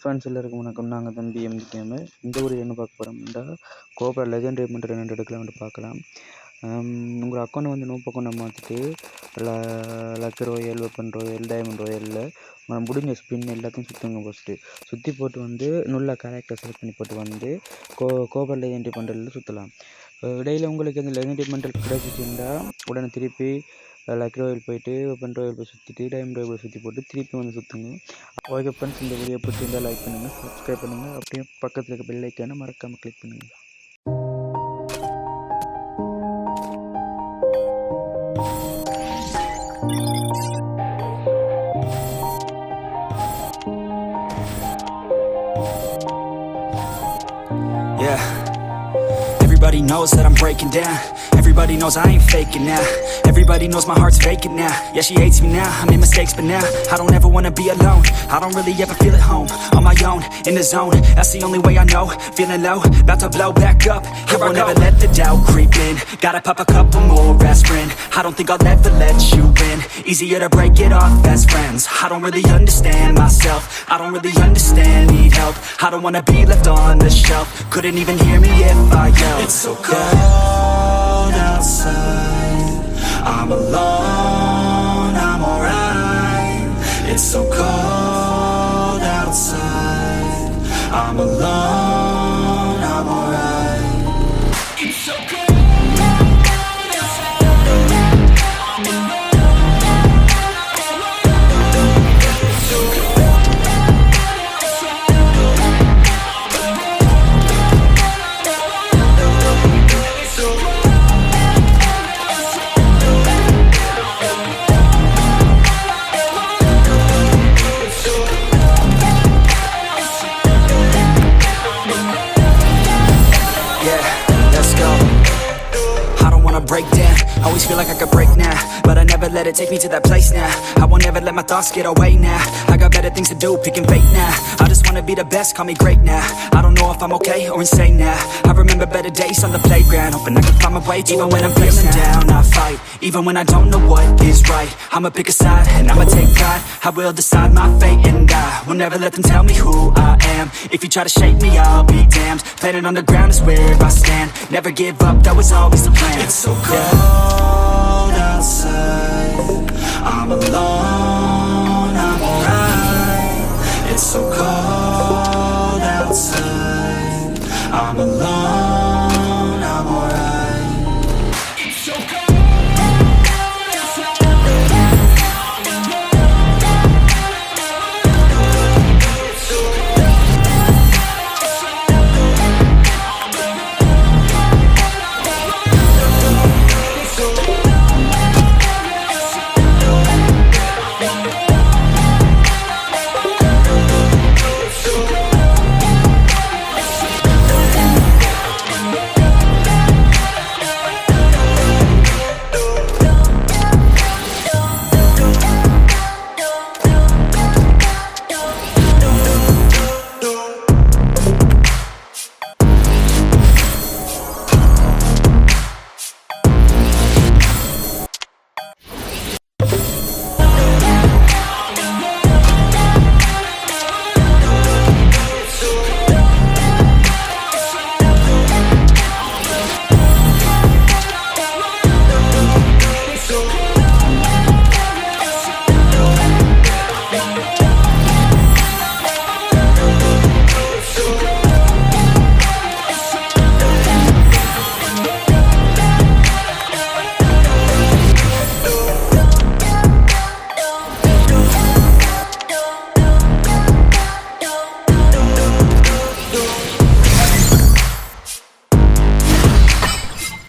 Friends எல்லாருக்கும் வணக்கம். நாங்கள் தம்பி எம்டிகேமு. இந்த ஒரு என்ன பார்க்க போகிறோம்னா கோப்ரா லெஜெண்டரி பண்ணுற 2 எடுக்கலாம் பார்க்கலாம். உங்கள் அக்கௌண்ட் வந்து நோ அக்கௌண்ட்டை மாற்றிட்டு luck royale, weapon royale, diamond ராயலில் முடிஞ்ச ஸ்பின் எல்லாத்தையும் சுற்றுங்க. ஃபஸ்ட்டு சுற்றி போட்டு வந்து நல்ல கேரக்டர் செலக்ட் பண்ணி போட்டு வந்து கோப்ரா லெஜெண்டரி பண்டலில் சுற்றலாம். இடையில் உங்களுக்கு அந்த லெஜெண்டரி பண்டல் கிடச்சிச்சுன்னா உடனே திருப்பி லக் ராயல் போயிட்டு வெப்பன் ராயல் போய் சுற்றிட்டு டைமண்ட் ராயல் போய் சுற்றி போட்டு திருப்பி வந்து சுற்றுங்க. ஓகே ஃப்ரெண்ட்ஸ், இந்த வீடியோ பிடிச்சிருந்தால் லைக் பண்ணுங்கள், சப்ஸ்கிரைப் பண்ணுங்கள், அப்படியே பக்கத்தில் இருக்க பெல் ஐக்கானை மறக்காமல் கிளிக் பண்ணுங்கள். Yeah, everybody knows that I'm breaking down. Everybody knows I ain't faking now. Everybody knows my heart's vacant now. Yeah, she hates me now, I made mistakes but now I don't ever wanna be alone. I don't really ever feel at home. On my own, in the zone, that's the only way I know. Feeling low, about to blow back up. I won't ever let the doubt creep in. Gotta pop a couple more aspirin. I don't think I'll ever let you in. Easier to break it off best friends. I don't really understand myself. I don't really understand, need help. I don't wanna be left on the shelf. Couldn't even hear me if I yelled. It's so cold outside, I'm alone, I'm alright. It's so cold outside, I'm alone, I'm alright. It's so cold outside, I'm alone, it's so cold outside, it's so cold. Break down, always feel like I could break now, but I never let it take me to that place now. I won't ever let my thoughts get away now. I got better things to do, picking fate now. I just wanna be the best, call me great now. I don't know if I'm okay or insane now. I remember better days on the playground, hoping I can find my way even when I'm feeling down. I fight, even when I don't know what is right. I'ma pick a side, and I'ma take pride. I will decide my fate, and I will never let them tell me who I am. If you try to shake me, I'll be damned. Planet on the ground is where I stand. Never give up, that was always the plan. It's so cold outside, I'm alone, I'm alright. It's so cold outside, I'm alone.